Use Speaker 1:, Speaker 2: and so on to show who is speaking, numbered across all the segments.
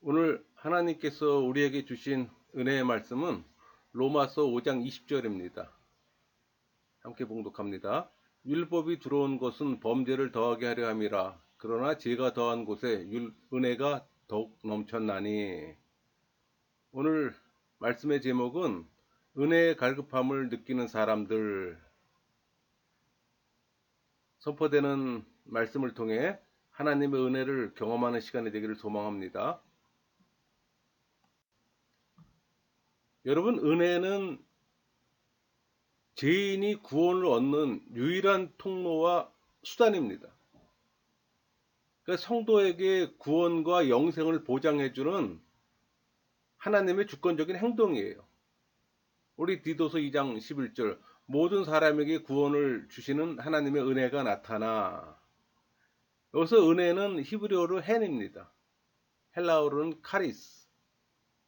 Speaker 1: 오늘 하나님께서 우리에게 주신 은혜의 말씀은 로마서 5장 20절입니다. 함께 봉독합니다. 율법이 들어온 것은 범죄를 더하게 하려 함이라. 그러나 죄가 더한 곳에 은혜가 더욱 넘쳤나니. 오늘 말씀의 제목은 은혜의 갈급함을 느끼는 사람들. 선포되는 말씀을 통해 하나님의 은혜를 경험하는 시간이 되기를 소망합니다. 여러분, 은혜는 죄인이 구원을 얻는 유일한 통로와 수단입니다. 그러니까 성도에게 구원과 영생을 보장해주는 하나님의 주권적인 행동이에요. 우리 디도서 2장 11절 모든 사람에게 구원을 주시는 하나님의 은혜가 나타나. 여기서 은혜는 히브리어로 헨입니다. 헬라어로는 카리스,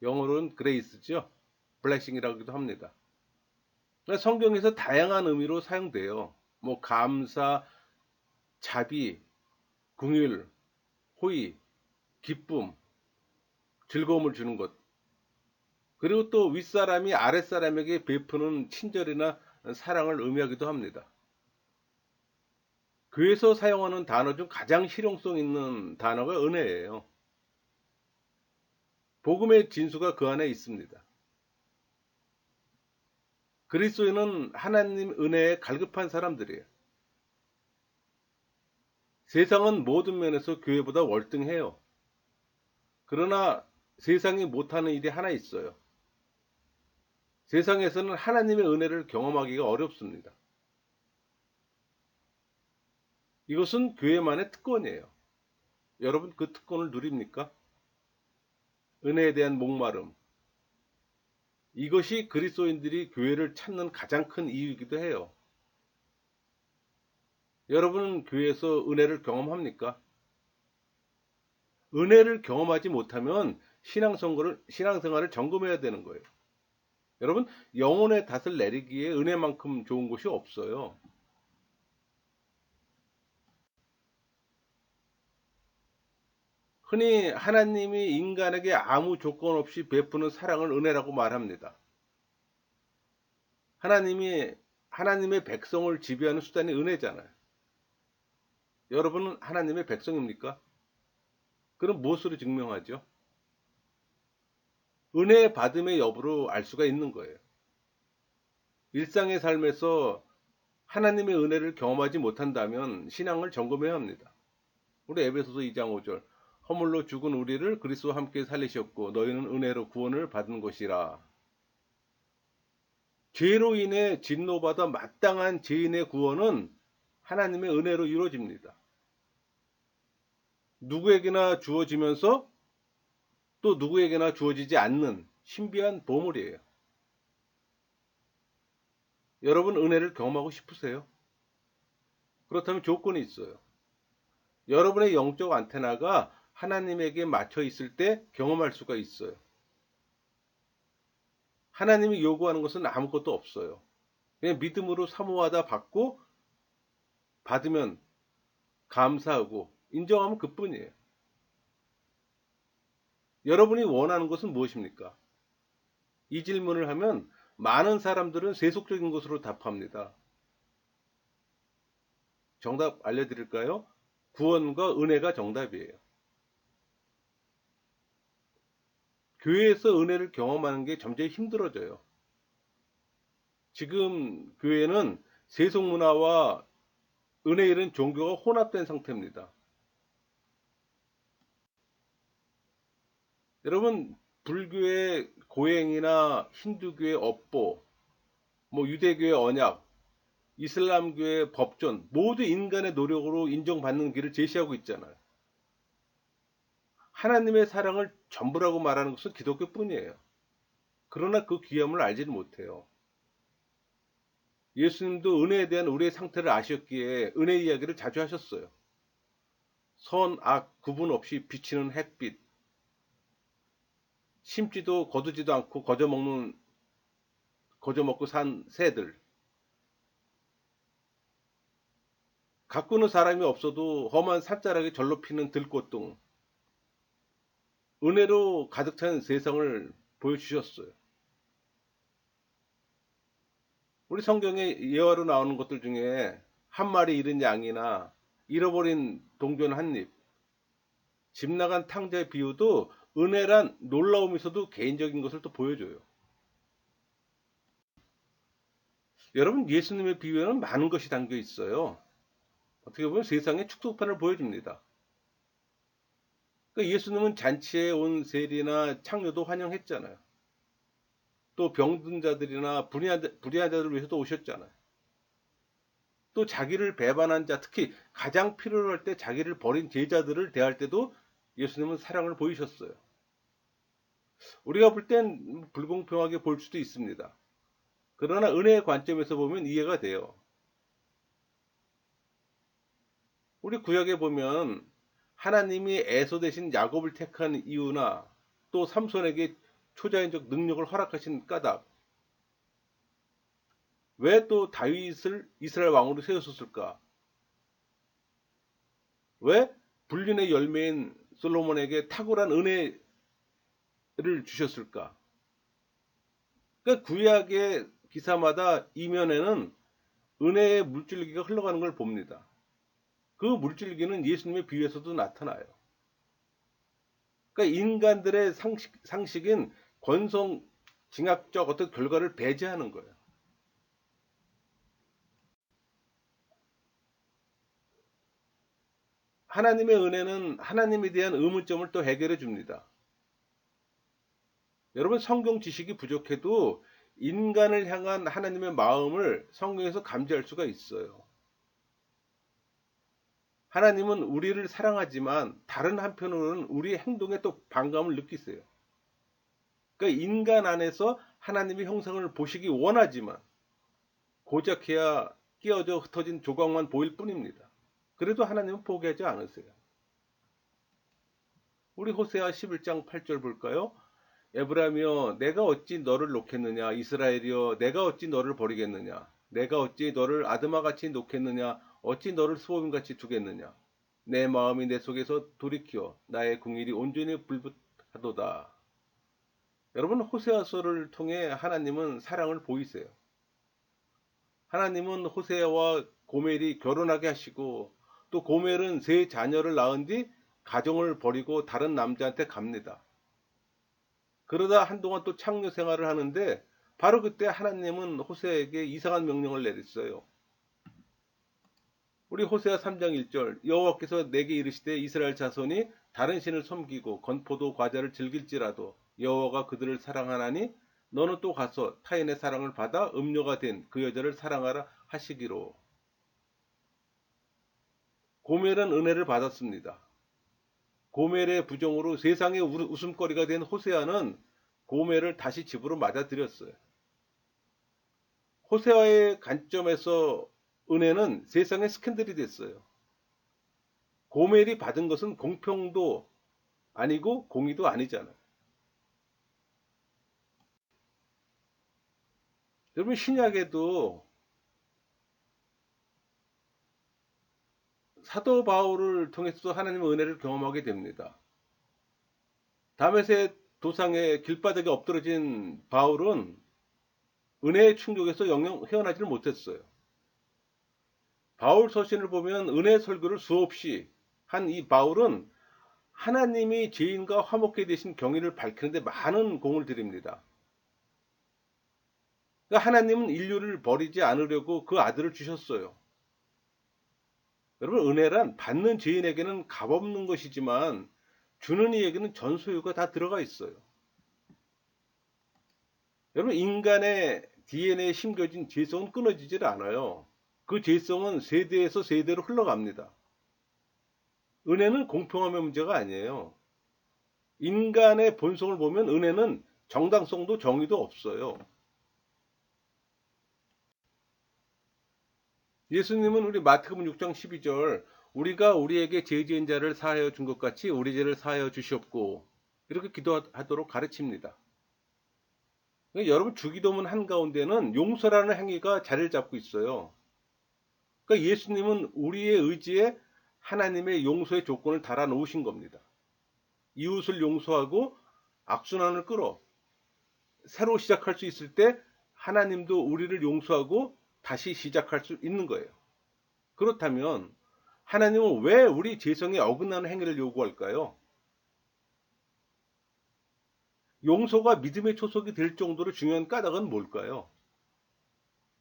Speaker 1: 영어로는 그레이스죠. 블레싱이라고도 합니다. 그러니까 성경에서 다양한 의미로 사용돼요. 감사, 자비, 긍휼, 호의, 기쁨, 즐거움을 주는 것. 그리고 또 윗사람이 아랫사람에게 베푸는 친절이나 사랑을 의미하기도 합니다. 교회에서 사용하는 단어 중 가장 실용성 있는 단어가 은혜예요. 복음의 진수가 그 안에 있습니다. 그리스도인은 하나님 은혜에 갈급한 사람들이에요. 세상은 모든 면에서 교회보다 월등해요. 그러나 세상이 못하는 일이 하나 있어요. 세상에서는 하나님의 은혜를 경험하기가 어렵습니다. 이것은 교회만의 특권이에요. 여러분, 그 특권을 누립니까? 은혜에 대한 목마름. 이것이 그리스도인들이 교회를 찾는 가장 큰 이유이기도 해요. 여러분은 교회에서 은혜를 경험합니까? 은혜를 경험하지 못하면 신앙생활을 점검해야 되는 거예요. 여러분, 영혼의 닷을 내리기에 은혜만큼 좋은 곳이 없어요. 흔히 하나님이 인간에게 아무 조건 없이 베푸는 사랑을 은혜라고 말합니다. 하나님의 백성을 지배하는 수단이 은혜잖아요. 여러분은 하나님의 백성입니까? 그럼 무엇으로 증명하죠? 은혜 받음의 여부로 알 수가 있는 거예요. 일상의 삶에서 하나님의 은혜를 경험하지 못한다면 신앙을 점검해야 합니다. 우리 에베소서 2장 5절 허물로 죽은 우리를 그리스도와 함께 살리셨고 너희는 은혜로 구원을 받은 것이라. 죄로 인해 진노받아 마땅한 죄인의 구원은 하나님의 은혜로 이루어집니다. 누구에게나 주어지면서 또 누구에게나 주어지지 않는 신비한 보물이에요. 여러분 은혜를 경험하고 싶으세요? 그렇다면 조건이 있어요. 여러분의 영적 안테나가 하나님에게 맞춰 있을 때 경험할 수가 있어요. 하나님이 요구하는 것은 아무것도 없어요. 그냥 믿음으로 사모하다 받고 받으면 감사하고 인정하면 그뿐이에요. 여러분이 원하는 것은 무엇입니까? 이 질문을 하면 많은 사람들은 세속적인 것으로 답합니다. 정답 알려드릴까요? 구원과 은혜가 정답이에요. 교회에서 은혜를 경험하는 게 점점 힘들어져요. 지금 교회는 세속 문화와 은혜 잃은 종교가 혼합된 상태입니다. 여러분, 불교의 고행이나 힌두교의 업보, 유대교의 언약, 이슬람교의 법전, 모두 인간의 노력으로 인정받는 길을 제시하고 있잖아요. 하나님의 사랑을 전부라고 말하는 것은 기독교뿐이에요. 그러나 그 귀함을 알지는 못해요. 예수님도 은혜에 대한 우리의 상태를 아셨기에 은혜 이야기를 자주 하셨어요. 선, 악 구분 없이 비치는 햇빛, 심지도 거두지도 않고 거저 먹고 산 새들, 가꾸는 사람이 없어도 험한 산자락에 절로 피는 들꽃등, 은혜로 가득 찬 세상을 보여주셨어요. 우리 성경에 예화로 나오는 것들 중에 한 마리 잃은 양이나 잃어버린 동전 한 입, 집 나간 탕자의 비유도 은혜란 놀라움에서도 개인적인 것을 또 보여줘요. 여러분, 예수님의 비유에는 많은 것이 담겨 있어요. 어떻게 보면 세상의 축소판을 보여줍니다. 그러니까 예수님은 잔치에 온 세리나 창녀도 환영했잖아요. 또 병든 자들이나 불의한 자들을 위해서도 오셨잖아요. 또 자기를 배반한 자, 특히 가장 필요로 할 때 자기를 버린 제자들을 대할 때도 예수님은 사랑을 보이셨어요. 우리가 볼 땐 불공평하게 볼 수도 있습니다. 그러나 은혜의 관점에서 보면 이해가 돼요. 우리 구약에 보면 하나님이 에서 대신 야곱을 택한 이유나 또 삼손에게 초자연적 능력을 허락하신 까닭, 왜 또 다윗을 이스라엘 왕으로 세우셨을까? 왜 불륜의 열매인 솔로몬에게 탁월한 은혜를 주셨을까? 그러니까 구약의 기사마다 이면에는 은혜의 물줄기가 흘러가는 걸 봅니다. 그 물줄기는 예수님의 비유에서도 나타나요. 그러니까 인간들의 상식인 권성 징악적 어떤 결과를 배제하는 거예요. 하나님의 은혜는 하나님에 대한 의문점을 또 해결해 줍니다. 여러분, 성경 지식이 부족해도 인간을 향한 하나님의 마음을 성경에서 감지할 수가 있어요. 하나님은 우리를 사랑하지만 다른 한편으로는 우리의 행동에 또 반감을 느끼세요. 그러니까 인간 안에서 하나님의 형상을 보시기 원하지만 고작해야 끼어져 흩어진 조각만 보일 뿐입니다. 그래도 하나님은 포기하지 않으세요. 우리 호세아 11장 8절 볼까요? 에브라임이여 내가 어찌 너를 놓겠느냐, 이스라엘이여 내가 어찌 너를 버리겠느냐, 내가 어찌 너를 아드마같이 놓겠느냐, 어찌 너를 수범같이 두겠느냐, 내 마음이 내 속에서 돌이켜 나의 궁일이 온전히 불붙하도다. 여러분, 호세아서를 통해 하나님은 사랑을 보이세요. 하나님은 호세아와 고멜이 결혼하게 하시고 또 고멜은 세 자녀를 낳은 뒤 가정을 버리고 다른 남자한테 갑니다. 그러다 한동안 또 창녀 생활을 하는데 바로 그때 하나님은 호세아에게 이상한 명령을 내렸어요. 우리 호세아 3장 1절 여호와께서 내게 이르시되 이스라엘 자손이 다른 신을 섬기고 건포도 과자를 즐길지라도 여호와가 그들을 사랑하나니 너는 또 가서 타인의 사랑을 받아 음료가 된 그 여자를 사랑하라 하시기로. 고멜은 은혜를 받았습니다. 고멜의 부정으로 세상의 웃음거리가 된 호세아는 고멜을 다시 집으로 맞아들였어요. 호세아의 관점에서 은혜는 세상의 스캔들이 됐어요. 고멜이 받은 것은 공평도 아니고 공의도 아니잖아요. 여러분, 신약에도 사도 바울을 통해서 하나님의 은혜를 경험하게 됩니다. 다메섹 도상의 길바닥에 엎드러진 바울은 은혜의 충격에서 영영 헤어나지를 못했어요. 바울 서신을 보면 은혜 설교를 수없이 한 이 바울은 하나님이 죄인과 화목케 되신 경위를 밝히는데 많은 공을 들입니다. 그러니까 하나님은 인류를 버리지 않으려고 그 아들을 주셨어요. 여러분, 은혜란 받는 죄인에게는 값없는 것이지만 주는 이에게는 전소유가 다 들어가 있어요. 여러분, 인간의 DNA에 심겨진 죄성은 끊어지질 않아요. 그 죄성은 세대에서 세대로 흘러갑니다. 은혜는 공평함의 문제가 아니에요. 인간의 본성을 보면 은혜는 정당성도 정의도 없어요. 예수님은 우리 마태복음 6장 12절 우리가 우리에게 죄 지은 자를 사하여 준 것 같이 우리 죄를 사하여 주시옵고 이렇게 기도하도록 가르칩니다. 그러니까 여러분, 주기도문 한가운데는 용서라는 행위가 자리를 잡고 있어요. 그러니까 예수님은 우리의 의지에 하나님의 용서의 조건을 달아 놓으신 겁니다. 이웃을 용서하고 악순환을 끌어 새로 시작할 수 있을 때 하나님도 우리를 용서하고 다시 시작할 수 있는 거예요. 그렇다면 하나님은 왜 우리 죄성에 어긋나는 행위를 요구할까요? 용서가 믿음의 초석이 될 정도로 중요한 까닭은 뭘까요?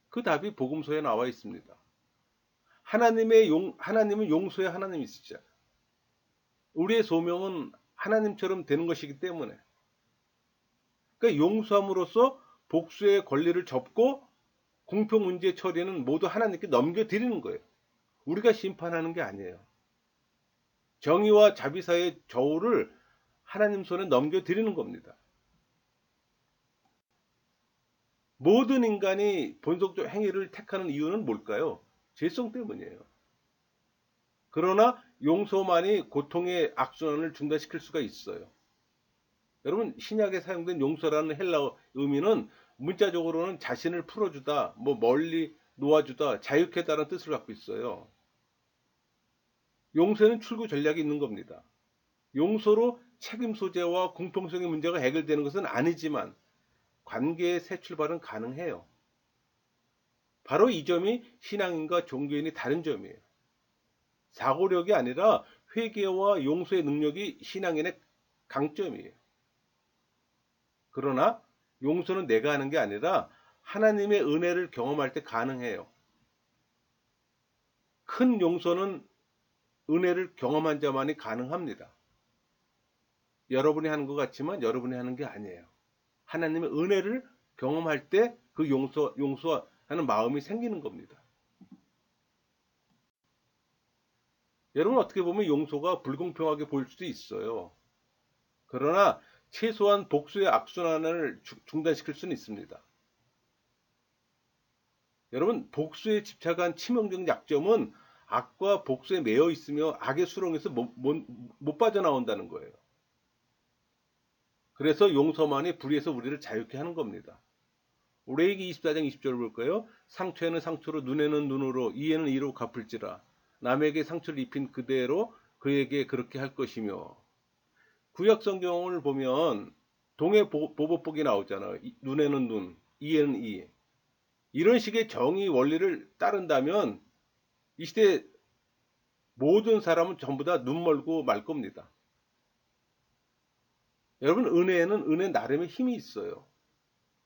Speaker 1: 그 답이 복음서에 나와 있습니다. 하나님은 용서의 하나님이시죠. 우리의 소명은 하나님처럼 되는 것이기 때문에. 그러니까 용서함으로써 복수의 권리를 접고 공평 문제 처리는 모두 하나님께 넘겨드리는 거예요. 우리가 심판하는 게 아니에요. 정의와 자비 사이의 저울을 하나님 손에 넘겨드리는 겁니다. 모든 인간이 본성적 행위를 택하는 이유는 뭘까요? 죄성 때문이에요. 그러나 용서만이 고통의 악순환을 중단시킬 수가 있어요. 여러분, 신약에 사용된 용서라는 헬라어 의미는 문자적으로는 자신을 풀어주다, 멀리 놓아주다, 자유케 하다는 뜻을 갖고 있어요. 용서에는 출구 전략이 있는 겁니다. 용서로 책임 소재와 공평성의 문제가 해결되는 것은 아니지만 관계의 새 출발은 가능해요. 바로 이 점이 신앙인과 종교인이 다른 점이에요. 사고력이 아니라 회개와 용서의 능력이 신앙인의 강점이에요. 그러나 용서는 내가 하는 게 아니라 하나님의 은혜를 경험할 때 가능해요. 큰 용서는 은혜를 경험한 자만이 가능합니다. 여러분이 하는 것 같지만 여러분이 하는 게 아니에요. 하나님의 은혜를 경험할 때 그 용서하는 마음이 생기는 겁니다. 여러분, 어떻게 보면 용서가 불공평하게 보일 수도 있어요. 그러나 최소한 복수의 악순환을 중단시킬 수는 있습니다. 여러분, 복수에 집착한 치명적 약점은 악과 복수에 매여 있으며 악의 수렁에서 못 빠져나온다는 거예요. 그래서 용서만이 불의에서 우리를 자유케 하는 겁니다. 레위기 24장 20절을 볼까요? 상처에는 상처로, 눈에는 눈으로, 이에는 이로 갚을지라. 남에게 상처를 입힌 그대로 그에게 그렇게 할 것이며. 구약 성경을 보면 동해 보복복이 나오잖아요. 눈에는 눈, 이에는 이. 이런 식의 정의 원리를 따른다면 이 시대 모든 사람은 전부 다 눈 멀고 말 겁니다. 여러분, 은혜에는 은혜 나름의 힘이 있어요.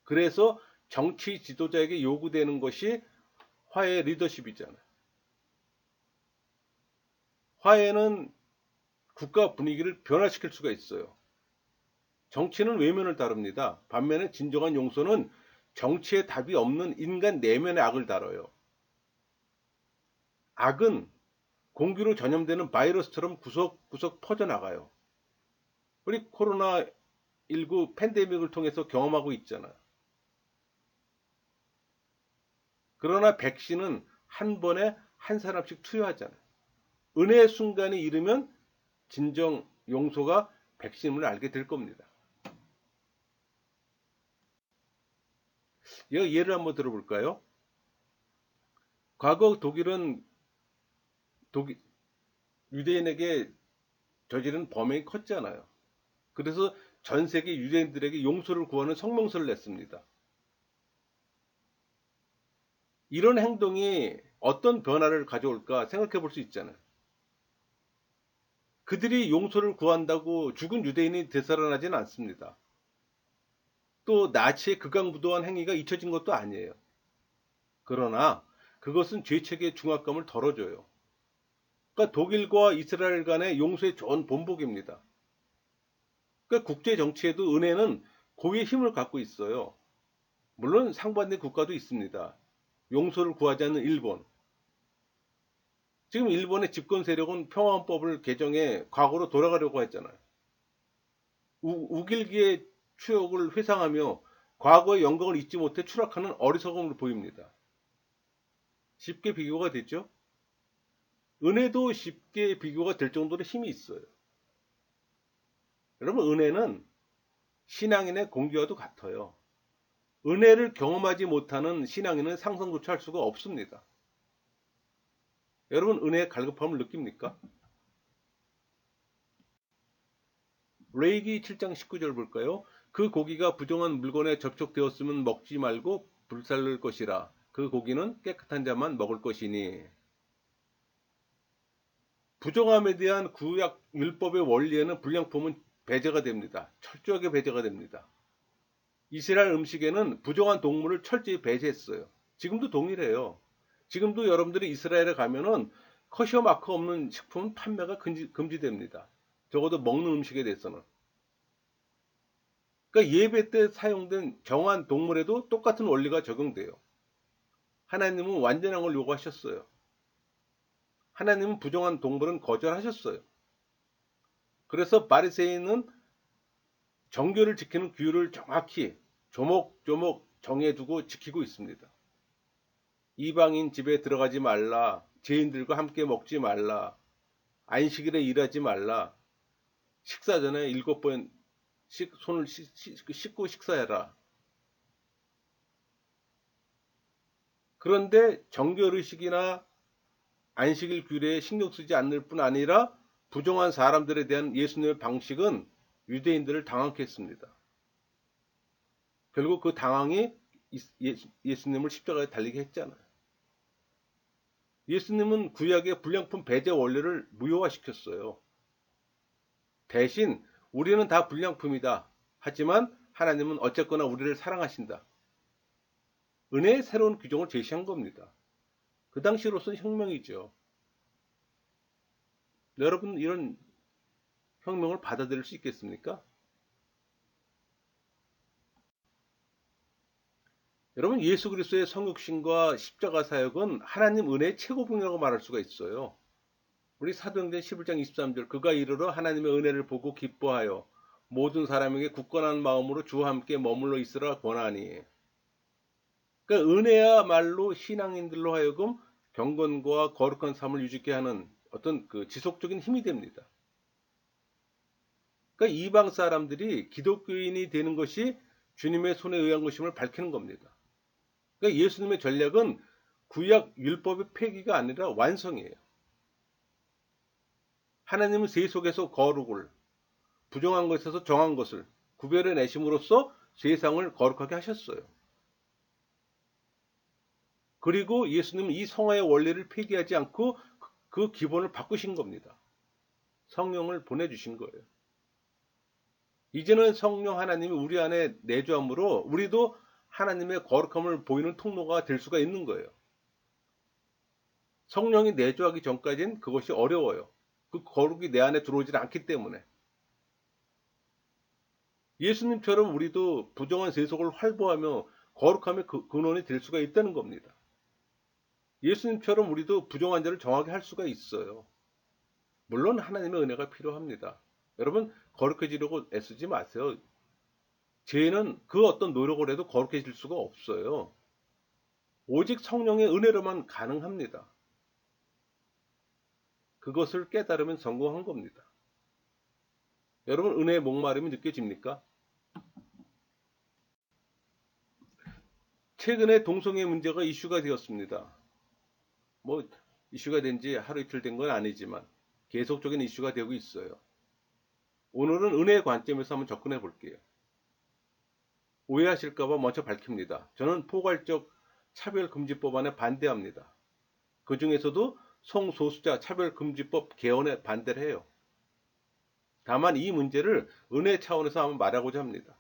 Speaker 1: 그래서 정치 지도자에게 요구되는 것이 화해 리더십이잖아요. 화해는 국가 분위기를 변화시킬 수가 있어요. 정치는 외면을 다룹니다. 반면에 진정한 용서는 정치에 답이 없는 인간 내면의 악을 다뤄요. 악은 공기로 전염되는 바이러스처럼 구석구석 퍼져나가요. 우리 코로나19 팬데믹을 통해서 경험하고 있잖아요. 그러나 백신은 한 번에 한 사람씩 투여하잖아요. 은혜의 순간이 이르면 진정 용서가 백신을 알게 될 겁니다. 예를 한번 들어볼까요? 과거 독일은 유대인에게 저지른 범행이 컸잖아요. 그래서 전 세계 유대인들에게 용서를 구하는 성명서를 냈습니다. 이런 행동이 어떤 변화를 가져올까 생각해 볼 수 있잖아요. 그들이 용서를 구한다고 죽은 유대인이 되살아나지는 않습니다. 또 나치의 극악무도한 행위가 잊혀진 것도 아니에요. 그러나 그것은 죄책의 중압감을 덜어줘요. 그러니까 독일과 이스라엘 간의 용서의 좋은 본보기입니다. 그러니까 국제 정치에도 은혜는 고유의 힘을 갖고 있어요. 물론 상반된 국가도 있습니다. 용서를 구하지 않는 일본. 지금 일본의 집권 세력은 평화헌법을 개정해 과거로 돌아가려고 했잖아요. 우길기의 추억을 회상하며 과거의 영광을 잊지 못해 추락하는 어리석음을 보입니다. 쉽게 비교가 됐죠? 은혜도 쉽게 비교가 될 정도로 힘이 있어요. 여러분, 은혜는 신앙인의 공기와도 같아요. 은혜를 경험하지 못하는 신앙인은 상상조차 할 수가 없습니다. 여러분, 은혜의 갈급함을 느낍니까? 레위기 7장 19절 볼까요? 그 고기가 부정한 물건에 접촉되었으면 먹지 말고 불살를 것이라. 그 고기는 깨끗한 자만 먹을 것이니. 부정함에 대한 구약 율법의 원리에는 불량품은 배제가 됩니다. 철저하게 배제가 됩니다. 이스라엘 음식에는 부정한 동물을 철저히 배제했어요. 지금도 동일해요. 지금도 여러분들이 이스라엘에 가면은 커시어 마크 없는 식품 판매가 금지됩니다. 적어도 먹는 음식에 대해서는. 그러니까 예배 때 사용된 정한 동물에도 똑같은 원리가 적용돼요. 하나님은 완전한 걸 요구하셨어요. 하나님은 부정한 동물은 거절하셨어요. 그래서 바리새인은 정교를 지키는 규율을 정확히 조목조목 정해두고 지키고 있습니다. 이방인 집에 들어가지 말라, 죄인들과 함께 먹지 말라, 안식일에 일하지 말라, 식사 전에 7번씩 손을 씻고 식사해라. 그런데 정결의식이나 안식일 규례에 신경 쓰지 않을 뿐 아니라 부정한 사람들에 대한 예수님의 방식은 유대인들을 당황케 했습니다. 결국 그 당황이 예수님을 십자가에 달리게 했잖아요. 예수님은 구약의 불량품 배제 원리를 무효화시켰어요. 대신 우리는 다 불량품이다. 하지만 하나님은 어쨌거나 우리를 사랑하신다. 은혜의 새로운 규정을 제시한 겁니다. 그 당시로서는 혁명이죠. 여러분 이런 혁명을 받아들일 수 있겠습니까? 여러분 예수 그리스도의 성육신과 십자가 사역은 하나님 은혜의 최고봉이라고 말할 수가 있어요. 우리 사도행전 11장 23절 그가 이르러 하나님의 은혜를 보고 기뻐하여 모든 사람에게 굳건한 마음으로 주와 함께 머물러 있으라 권하니. 그러니까 은혜야말로 신앙인들로 하여금 경건과 거룩한 삶을 유지케 하는 어떤 그 지속적인 힘이 됩니다. 그러니까 이방 사람들이 기독교인이 되는 것이 주님의 손에 의한 것임을 밝히는 겁니다. 그러니까 예수님의 전략은 구약 율법의 폐기가 아니라 완성이에요. 하나님은 죄 속에서 거룩을, 부정한 것에서 정한 것을 구별해 내심으로써 세상을 거룩하게 하셨어요. 그리고 예수님은 이 성화의 원리를 폐기하지 않고 그 기본을 바꾸신 겁니다. 성령을 보내주신 거예요. 이제는 성령 하나님이 우리 안에 내주함으로 우리도 하나님의 거룩함을 보이는 통로가 될 수가 있는 거예요. 성령이 내주하기 전까지는 그것이 어려워요. 그 거룩이 내 안에 들어오질 않기 때문에. 예수님처럼 우리도 부정한 세속을 활보하며 거룩함의 근원이 될 수가 있다는 겁니다. 예수님처럼 우리도 부정한 자를 정하게 할 수가 있어요. 물론 하나님의 은혜가 필요합니다. 여러분 거룩해지려고 애쓰지 마세요. 죄는 그 어떤 노력을 해도 거룩해질 수가 없어요. 오직 성령의 은혜로만 가능합니다. 그것을 깨달으면 성공한 겁니다. 여러분 은혜의 목마름이 느껴집니까? 최근에 동성애 문제가 이슈가 되었습니다. 뭐 이슈가 된 지 하루 이틀 된 건 아니지만 계속적인 이슈가 되고 있어요. 오늘은 은혜의 관점에서 한번 접근해 볼게요. 오해하실까봐 먼저 밝힙니다. 저는 포괄적 차별금지법안에 반대합니다. 그 중에서도 성소수자 차별금지법 개헌에 반대를 해요. 다만 이 문제를 은혜 차원에서 한번 말하고자 합니다.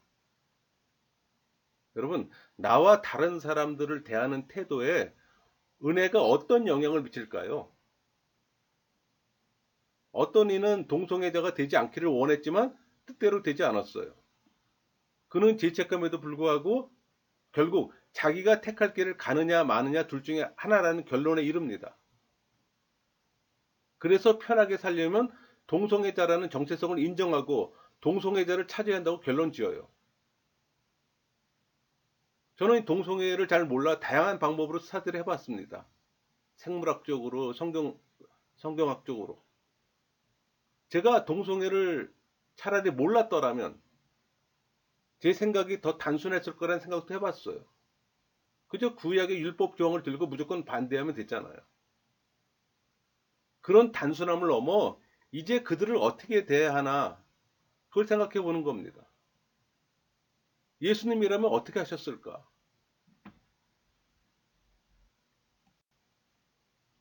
Speaker 1: 여러분, 나와 다른 사람들을 대하는 태도에 은혜가 어떤 영향을 미칠까요? 어떤 이는 동성애자가 되지 않기를 원했지만 뜻대로 되지 않았어요. 그는 죄책감에도 불구하고 결국 자기가 택할 길을 가느냐 마느냐 둘 중에 하나라는 결론에 이릅니다. 그래서 편하게 살려면 동성애자라는 정체성을 인정하고 동성애자를 찾아야 한다고 결론 지어요. 저는 동성애를 잘 몰라 다양한 방법으로 사들을 해봤습니다. 생물학적으로, 성경학적으로. 제가 동성애를 차라리 몰랐더라면 제 생각이 더 단순했을 거라는 생각도 해봤어요. 그저 구약의 율법 조항을 들고 무조건 반대하면 됐잖아요. 그런 단순함을 넘어 이제 그들을 어떻게 대해야 하나, 그걸 생각해 보는 겁니다. 예수님이라면 어떻게 하셨을까?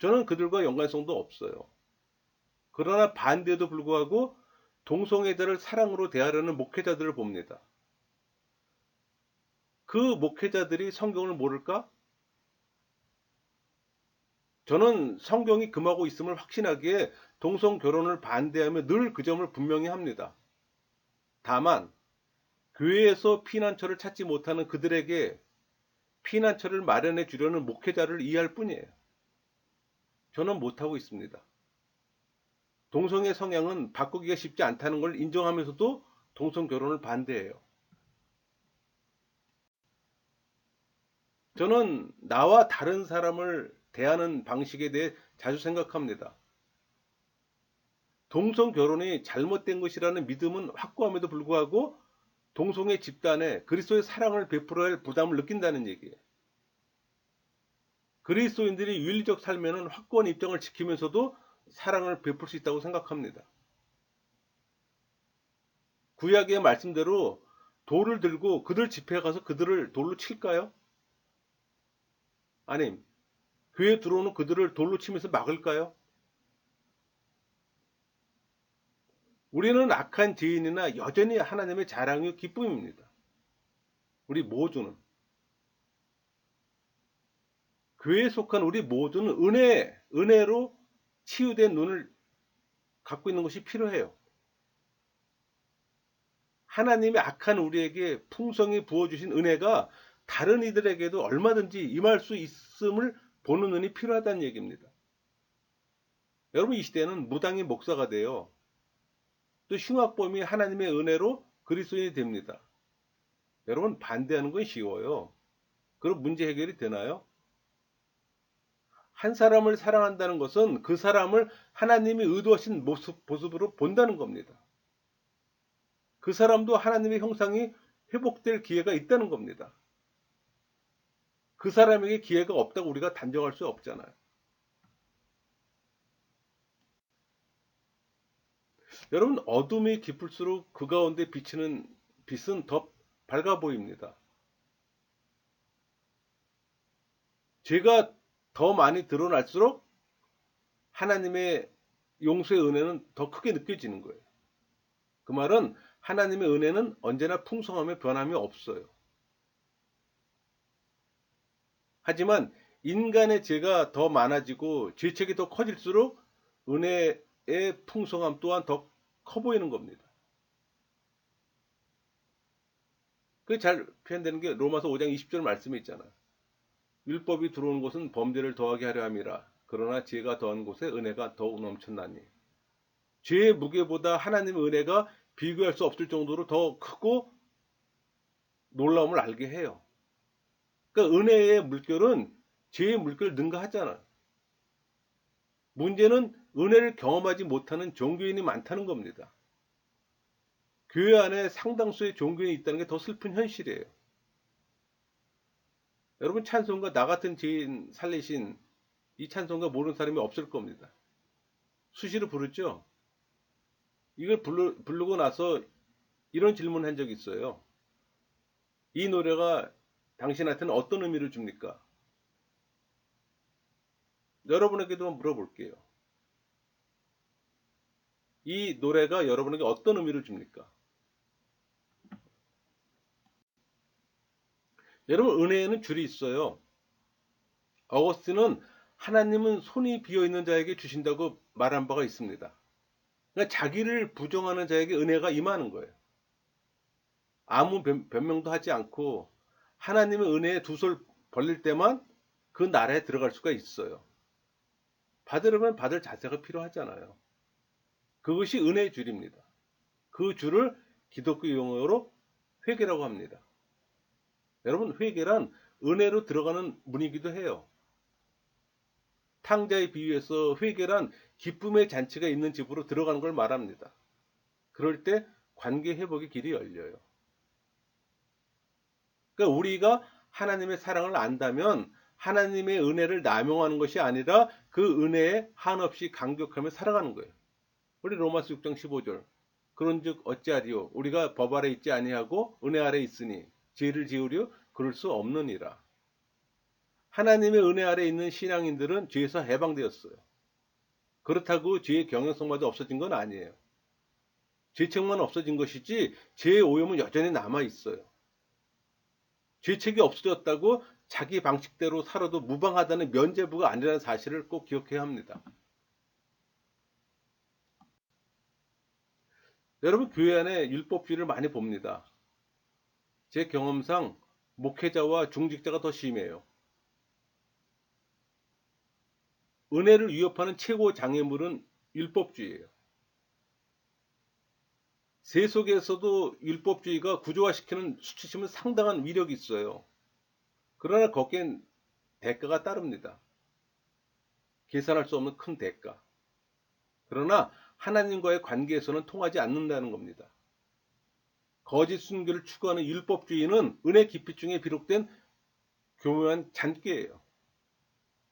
Speaker 1: 저는 그들과 연관성도 없어요. 그러나 반대에도 불구하고 동성애자를 사랑으로 대하려는 목회자들을 봅니다. 그 목회자들이 성경을 모를까? 저는 성경이 금하고 있음을 확신하기에 동성 결혼을 반대하며 늘 그 점을 분명히 합니다. 다만 교회에서 피난처를 찾지 못하는 그들에게 피난처를 마련해 주려는 목회자를 이해할 뿐이에요. 저는 못하고 있습니다. 동성애 성향은 바꾸기가 쉽지 않다는 걸 인정하면서도 동성 결혼을 반대해요. 저는 나와 다른 사람을 대하는 방식에 대해 자주 생각합니다. 동성 결혼이 잘못된 것이라는 믿음은 확고함에도 불구하고 동성애 집단에 그리스도의 사랑을 베풀어야 할 부담을 느낀다는 얘기예요. 그리스도인들이 윤리적 삶에는 확고한 입장을 지키면서도 사랑을 베풀 수 있다고 생각합니다. 구약의 말씀대로 돌을 들고 그들 집회에 가서 그들을 돌로 칠까요? 아님, 교회에 들어오는 그들을 돌로 치면서 막을까요? 우리는 악한 죄인이나 여전히 하나님의 자랑이요 기쁨입니다. 우리 모두는. 교회에 속한 우리 모두는 은혜로 치유된 눈을 갖고 있는 것이 필요해요. 하나님의 악한 우리에게 풍성히 부어주신 은혜가 다른 이들에게도 얼마든지 임할 수 있음을 보는 눈이 필요하다는 얘기입니다. 여러분, 이 시대는 무당이 목사가 돼요. 또 흉악범이 하나님의 은혜로 그리스도인이 됩니다. 여러분, 반대하는 건 쉬워요. 그럼 문제 해결이 되나요? 한 사람을 사랑한다는 것은 그 사람을 하나님이 의도하신 모습으로 본다는 겁니다. 그 사람도 하나님의 형상이 회복될 기회가 있다는 겁니다. 그 사람에게 기회가 없다고 우리가 단정할 수 없잖아요. 여러분, 어둠이 깊을수록 그 가운데 비치는 빛은 더 밝아 보입니다. 죄가 더 많이 드러날수록 하나님의 용서의 은혜는 더 크게 느껴지는 거예요. 그 말은 하나님의 은혜는 언제나 풍성함에 변함이 없어요. 하지만 인간의 죄가 더 많아지고 죄책이 더 커질수록 은혜의 풍성함 또한 더 커 보이는 겁니다. 그게 잘 표현되는 게 로마서 5장 20절 말씀에 있잖아요. 율법이 들어온 곳은 범죄를 더하게 하려 함이라. 그러나 죄가 더한 곳에 은혜가 더욱 넘쳤나니. 죄의 무게보다 하나님의 은혜가 비교할 수 없을 정도로 더 크고 놀라움을 알게 해요. 그러니까 은혜의 물결은 죄의 물결을 능가하잖아요. 문제는 은혜를 경험하지 못하는 종교인이 많다는 겁니다. 교회 안에 상당수의 종교인이 있다는 게 더 슬픈 현실이에요. 여러분, 찬송가 나 같은 죄인 살리신 이 찬송가 모르는 사람이 없을 겁니다. 수시로 부르죠. 이걸 부르고 나서 이런 질문을 한 적이 있어요. 이 노래가 당신한테는 어떤 의미를 줍니까? 여러분에게도 물어볼게요. 이 노래가 여러분에게 어떤 의미를 줍니까? 여러분, 은혜에는 줄이 있어요. 어거스틴은 하나님은 손이 비어 있는 자에게 주신다고 말한 바가 있습니다. 그러니까 자기를 부정하는 자에게 은혜가 임하는 거예요. 아무 변명도 하지 않고 하나님의 은혜에 두 손 벌릴 때만 그 나라에 들어갈 수가 있어요. 받으려면 받을 자세가 필요하잖아요. 그것이 은혜의 줄입니다. 그 줄을 기독교 용어로 회개라고 합니다. 여러분, 회개란 은혜로 들어가는 문이기도 해요. 탕자의 비유에서 회개란 기쁨의 잔치가 있는 집으로 들어가는 걸 말합니다. 그럴 때 관계 회복의 길이 열려요. 그러니까 우리가 하나님의 사랑을 안다면 하나님의 은혜를 남용하는 것이 아니라 그 은혜에 한없이 감격하며 살아가는 거예요. 우리 로마서 6장 15절. 그런즉 어찌하리요? 우리가 법 아래 있지 아니하고 은혜 아래 있으니 죄를 지으려 그럴 수 없느니라. 하나님의 은혜 아래 있는 신앙인들은 죄에서 해방되었어요. 그렇다고 죄의 경향성마저 없어진 건 아니에요. 죄책만 없어진 것이지 죄의 오염은 여전히 남아 있어요. 죄책이 없어졌다고 자기 방식대로 살아도 무방하다는 면죄부가 아니라는 사실을 꼭 기억해야 합니다. 여러분, 교회 안에 율법주의를 많이 봅니다. 제 경험상 목회자와 중직자가 더 심해요. 은혜를 위협하는 최고 장애물은 율법주의예요. 세속에서도 율법주의가 구조화시키는 수치심은 상당한 위력이 있어요. 그러나 거기엔 대가가 따릅니다. 계산할 수 없는 큰 대가. 그러나 하나님과의 관계에서는 통하지 않는다는 겁니다. 거짓 순교를 추구하는 율법주의는 은혜 기피 중에 비롯된 교묘한 잔꾀예요.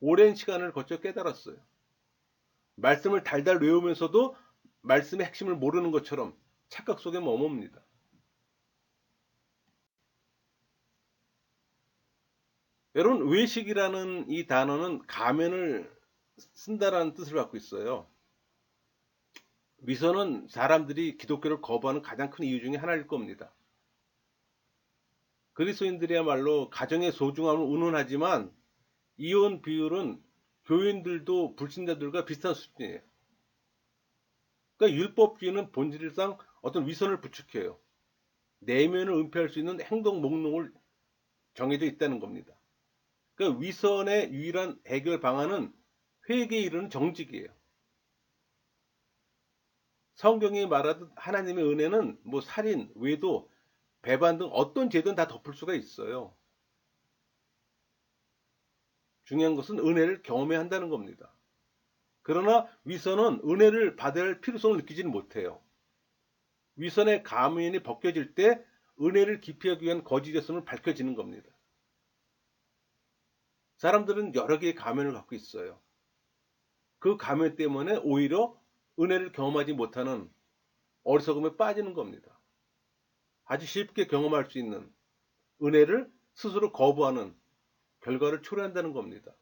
Speaker 1: 오랜 시간을 거쳐 깨달았어요. 말씀을 달달 외우면서도 말씀의 핵심을 모르는 것처럼 착각 속에 머뭅니다. 여러분, 외식이라는 이 단어는 가면을 쓴다라는 뜻을 갖고 있어요. 위선은 사람들이 기독교를 거부하는 가장 큰 이유 중에 하나일 겁니다. 그리스도인들이야말로 가정의 소중함을 운운하지만 이혼 비율은 교인들도 불신자들과 비슷한 수준이에요. 그러니까 율법주의는 본질상 어떤 위선을 부추겨요. 내면을 은폐할 수 있는 행동 목록을 정해져 있다는 겁니다. 그러니까 위선의 유일한 해결 방안은 회개에 이르는 정직이에요. 성경이 말하듯 하나님의 은혜는 뭐 살인, 외도, 배반 등 어떤 죄든 다 덮을 수가 있어요. 중요한 것은 은혜를 경험해야 한다는 겁니다. 그러나 위선은 은혜를 받아야 할 필요성을 느끼지는 못해요. 위선의 가면이 벗겨질 때 은혜를 기피하기 위한 거짓의 손을 밝혀지는 겁니다. 사람들은 여러 개의 가면을 갖고 있어요. 그 가면 때문에 오히려 은혜를 경험하지 못하는 어리석음에 빠지는 겁니다. 아주 쉽게 경험할 수 있는 은혜를 스스로 거부하는 결과를 초래한다는 겁니다.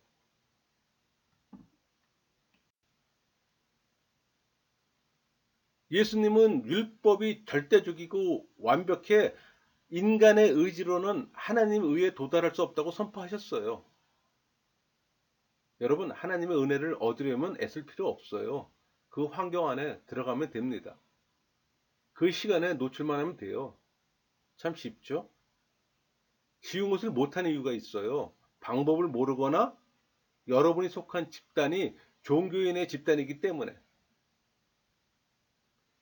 Speaker 1: 예수님은 율법이 절대적이고 완벽해 인간의 의지로는 하나님 의에 도달할 수 없다고 선포하셨어요. 여러분, 하나님의 은혜를 얻으려면 애쓸 필요 없어요. 그 환경 안에 들어가면 됩니다. 그 시간에 노출만 하면 돼요. 참 쉽죠? 쉬운 것을 못하는 이유가 있어요. 방법을 모르거나 여러분이 속한 집단이 종교인의 집단이기 때문에.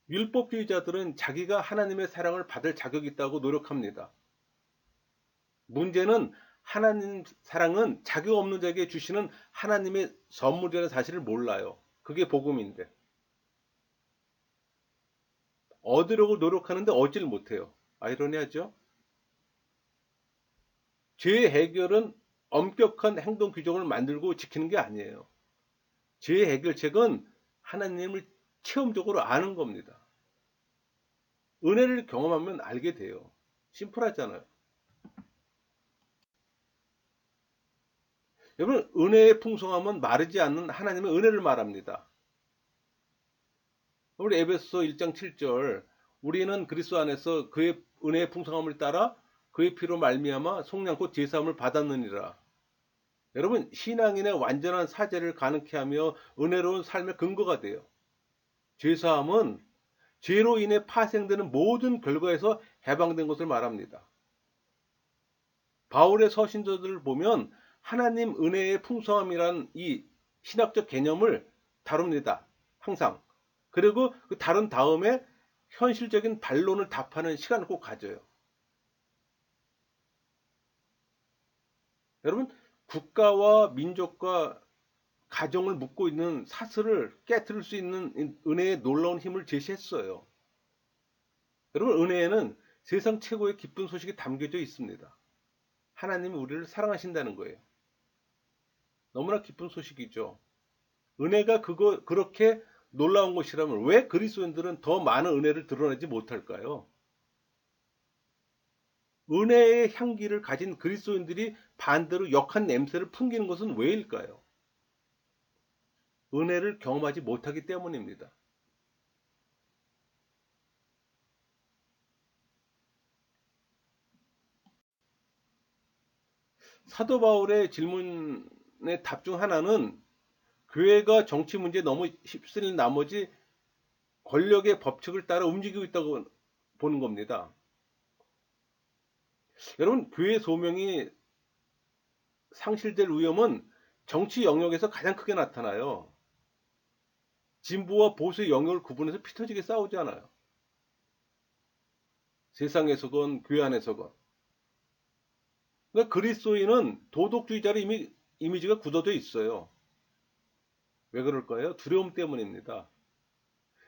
Speaker 1: 율법주의자들은 자기가 하나님의 사랑을 받을 자격이 있다고 노력합니다. 문제는 하나님 사랑은 자격 없는 자에게 주시는 하나님의 선물이라는 사실을 몰라요. 그게 복음인데. 얻으려고 노력하는데 얻지를 못해요. 아이러니하죠? 죄의 해결은 엄격한 행동 규정을 만들고 지키는 게 아니에요. 죄의 해결책은 하나님을 체험적으로 아는 겁니다. 은혜를 경험하면 알게 돼요. 심플하잖아요. 여러분, 은혜의 풍성함은 마르지 않는 하나님의 은혜를 말합니다. 우리 에베소서 1장 7절, 우리는 그리스도 안에서 그의 은혜의 풍성함을 따라 그의 피로 말미암아 속량코 제사함을 받았느니라. 여러분, 신앙인의 완전한 사죄를 가능케 하며 은혜로운 삶의 근거가 돼요. 제사함은 죄로 인해 파생되는 모든 결과에서 해방된 것을 말합니다. 바울의 서신서들을 보면 하나님 은혜의 풍성함이란 이 신학적 개념을 다룹니다. 항상. 그리고 그 다룬 다음에 현실적인 반론을 답하는 시간을 꼭 가져요. 여러분, 국가와 민족과 가정을 묶고 있는 사슬을 깨뜨릴 수 있는 은혜의 놀라운 힘을 제시했어요. 여러분, 은혜에는 세상 최고의 기쁜 소식이 담겨져 있습니다. 하나님이 우리를 사랑하신다는 거예요. 너무나 기쁜 소식이죠. 은혜가 그렇게 놀라운 것이라면 왜 그리스도인들은 더 많은 은혜를 드러내지 못할까요? 은혜의 향기를 가진 그리스도인들이 반대로 역한 냄새를 풍기는 것은 왜일까요? 은혜를 경험하지 못하기 때문입니다. 사도 바울의 질문의 답 중 하나는 교회가 정치 문제에 너무 휩쓸린 나머지 권력의 법칙을 따라 움직이고 있다고 보는 겁니다. 여러분, 교회 소명이 상실될 위험은 정치 영역에서 가장 크게 나타나요. 진보와 보수의 영역을 구분해서 피 터지게 싸우지 않아요. 세상에서건 교회 안에서건. 그러니까 그리스도인은 도덕주의자로 이미 이미지가 굳어져 있어요. 왜 그럴까요? 두려움 때문입니다.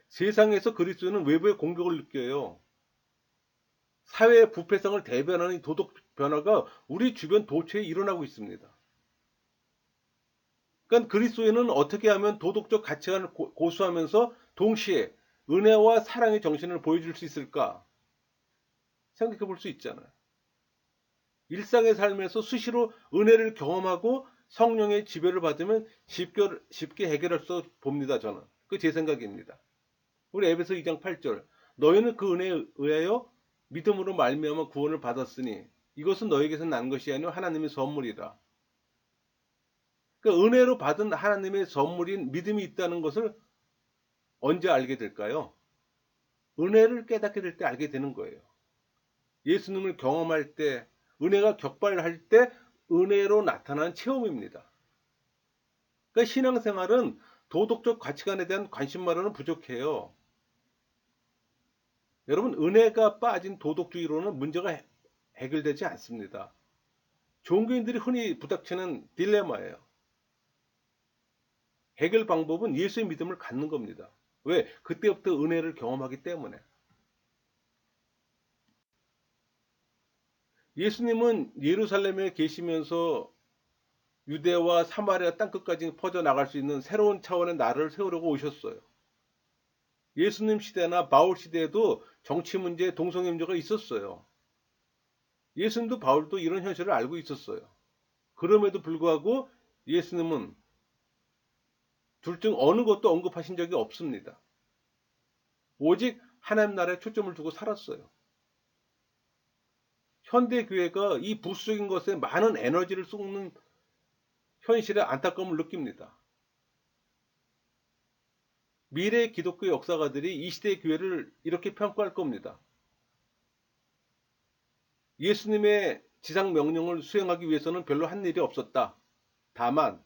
Speaker 1: 세상에서 그리스도인은 외부의 공격을 느껴요. 사회의 부패성을 대변하는 도덕 변화가 우리 주변 도처에 일어나고 있습니다. 그러니까 그리스도인은 어떻게 하면 도덕적 가치관을 고수하면서 동시에 은혜와 사랑의 정신을 보여줄 수 있을까? 생각해 볼 수 있잖아요. 일상의 삶에서 수시로 은혜를 경험하고 성령의 지배를 받으면 쉽게 해결할 수 봅니다. 저는. 그 제 생각입니다. 우리 에베소 2장 8절. 너희는 그 은혜에 의하여 믿음으로 말미암아 구원을 받았으니 이것은 너에게서 난 것이 아니요 하나님의 선물이라. 그 은혜로 받은 하나님의 선물인 믿음이 있다는 것을 언제 알게 될까요? 은혜를 깨닫게 될 때 알게 되는 거예요. 예수님을 경험할 때, 은혜가 격발할 때 은혜로 나타나는 체험입니다. 그러니까 신앙생활은 도덕적 가치관에 대한 관심만으로는 부족해요. 여러분, 은혜가 빠진 도덕주의로는 문제가 해결되지 않습니다. 종교인들이 흔히 부닥치는 딜레마예요. 해결 방법은 예수의 믿음을 갖는 겁니다. 왜? 그때부터 은혜를 경험하기 때문에. 예수님은 예루살렘에 계시면서 유대와 사마리아 땅끝까지 퍼져나갈 수 있는 새로운 차원의 나라를 세우려고 오셨어요. 예수님 시대나 바울 시대에도 정치 문제, 동성애 문제가 있었어요. 예수님도 바울도 이런 현실을 알고 있었어요. 그럼에도 불구하고 예수님은 둘 중 어느 것도 언급하신 적이 없습니다. 오직 하나님 나라에 초점을 두고 살았어요. 현대 교회가 이 부수적인 것에 많은 에너지를 쏟는 현실에 안타까움을 느낍니다. 미래의 기독교 역사가들이 이 시대의 교회를 이렇게 평가할 겁니다. 예수님의 지상 명령을 수행하기 위해서는 별로 한 일이 없었다. 다만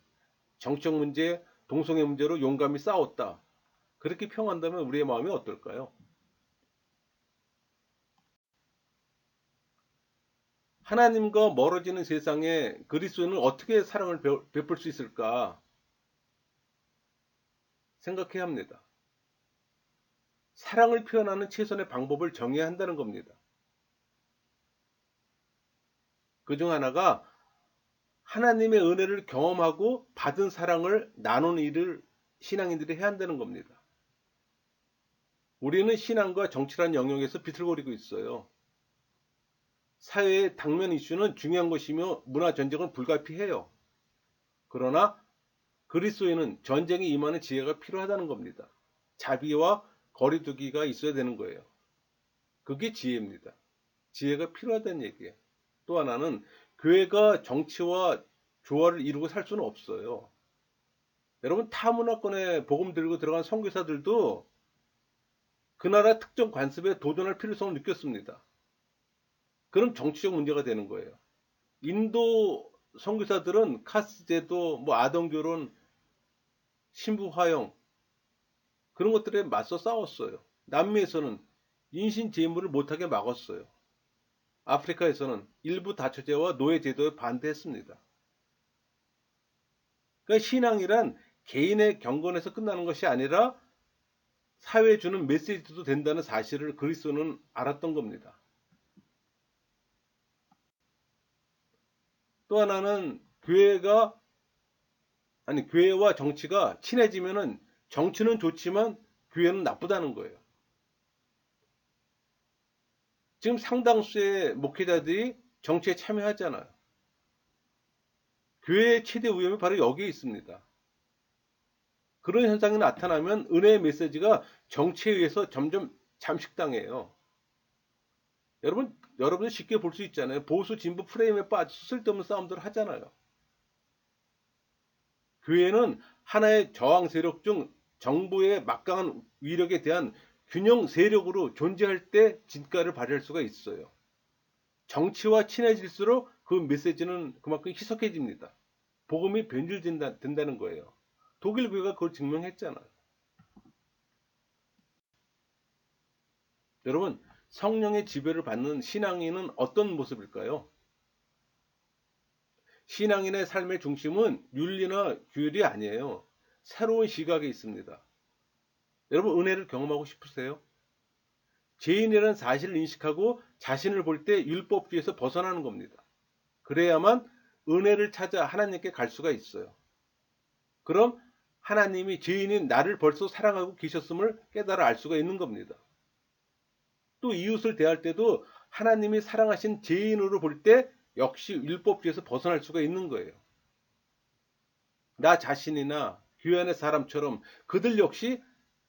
Speaker 1: 정책 문제, 동성애 문제로 용감히 싸웠다. 그렇게 평한다면 우리의 마음이 어떨까요? 하나님과 멀어지는 세상에 그리스도인은 어떻게 사랑을 베풀 수 있을까 생각해야 합니다. 사랑을 표현하는 최선의 방법을 정해야 한다는 겁니다. 그중 하나가 하나님의 은혜를 경험하고 받은 사랑을 나누는 일을 신앙인들이 해야 한다는 겁니다. 우리는 신앙과 정치라는 영역에서 비틀거리고 있어요. 사회의 당면 이슈는 중요한 것이며 문화 전쟁은 불가피해요. 그러나 그리스도인은 전쟁에 임하는 지혜가 필요하다는 겁니다. 자비와 거리두기가 있어야 되는 거예요. 그게 지혜입니다. 지혜가 필요하다는 얘기예요. 또 하나는 교회가 정치와 조화를 이루고 살 수는 없어요. 여러분 타문화권에 복음 들고 들어간 선교사들도 그 나라 특정 관습에 도전할 필요성을 느꼈습니다. 그럼 정치적 문제가 되는 거예요. 인도 선교사들은 카스 제도, 아동 결혼, 신부 화형 그런 것들에 맞서 싸웠어요. 남미에서는 인신 제물을 못하게 막았어요. 아프리카에서는 일부 다처제와 노예 제도에 반대했습니다. 그러니까 신앙이란 개인의 경건에서 끝나는 것이 아니라 사회에 주는 메시지도 된다는 사실을 그리스도는 알았던 겁니다. 또 하나는 교회와 정치가 친해지면은 정치는 좋지만 교회는 나쁘다는 거예요. 지금 상당수의 목회자들이 정치에 참여하잖아요. 교회의 최대 위험이 바로 여기에 있습니다. 그런 현상이 나타나면 은혜의 메시지가 정치에 의해서 점점 잠식당해요. 여러분들 쉽게 볼 수 있잖아요. 보수 진보 프레임에 빠져서 쓸데없는 싸움들을 하잖아요. 교회는 하나의 저항 세력 중 정부의 막강한 위력에 대한 균형 세력으로 존재할 때 진가를 발휘할 수가 있어요. 정치와 친해질수록 그 메시지는 그만큼 희석해집니다. 복음이 변질된다는 거예요. 독일 교회가 그걸 증명했잖아요. 여러분, 성령의 지배를 받는 신앙인은 어떤 모습일까요? 신앙인의 삶의 중심은 윤리나 규율이 아니에요. 새로운 시각이 있습니다. 여러분, 은혜를 경험하고 싶으세요? 죄인이라는 사실을 인식하고 자신을 볼 때 율법주의에서 벗어나는 겁니다. 그래야만 은혜를 찾아 하나님께 갈 수가 있어요. 그럼 하나님이 죄인인 나를 벌써 사랑하고 계셨음을 깨달아 알 수가 있는 겁니다. 또 이웃을 대할 때도 하나님이 사랑하신 죄인으로 볼 때 역시 율법주의에서 벗어날 수가 있는 거예요. 나 자신이나 교회 안의 사람처럼 그들 역시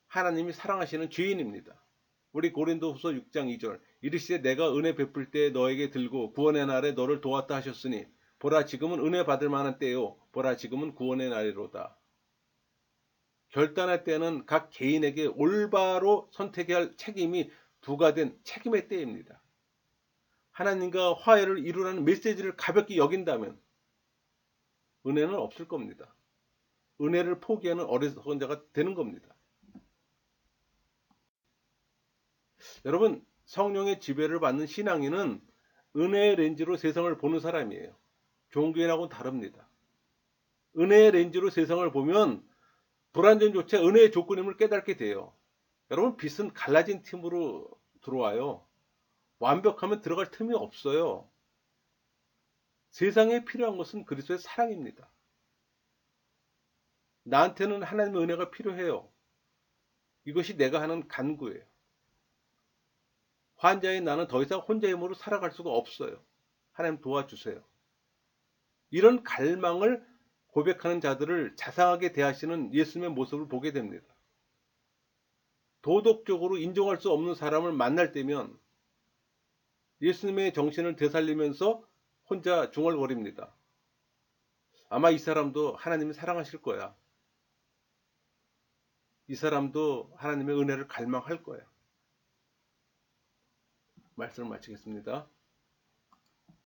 Speaker 1: 하나님이 사랑하시는 죄인입니다. 우리 고린도후서 6장 2절 이르시되 내가 은혜 베풀 때 너에게 들고 구원의 날에 너를 도왔다 하셨으니 보라 지금은 은혜 받을 만한 때요 보라 지금은 구원의 날이로다. 결단할 때는 각 개인에게 올바로 선택해야 할 책임이 부과된 책임의 때입니다. 하나님과 화해를 이루라는 메시지를 가볍게 여긴다면 은혜는 없을 겁니다. 은혜를 포기하는 어리석은 자가 되는 겁니다. 여러분, 성령의 지배를 받는 신앙인은 은혜의 렌즈로 세상을 보는 사람이에요. 종교인하고는 다릅니다. 은혜의 렌즈로 세상을 보면 불완전조차 은혜의 조건임을 깨닫게 돼요. 여러분, 빛은 갈라진 틈으로 들어와요. 완벽하면 들어갈 틈이 없어요. 세상에 필요한 것은 그리스도의 사랑입니다. 나한테는 하나님의 은혜가 필요해요. 이것이 내가 하는 간구예요. 환자인 나는 더 이상 혼자의 힘으로 살아갈 수가 없어요. 하나님 도와주세요. 이런 갈망을 고백하는 자들을 자상하게 대하시는 예수님의 모습을 보게 됩니다. 도덕적으로 인정할 수 없는 사람을 만날 때면 예수님의 정신을 되살리면서 혼자 중얼거립니다. 아마 이 사람도 하나님이 사랑하실 거야. 이 사람도 하나님의 은혜를 갈망할 거야. 말씀을 마치겠습니다.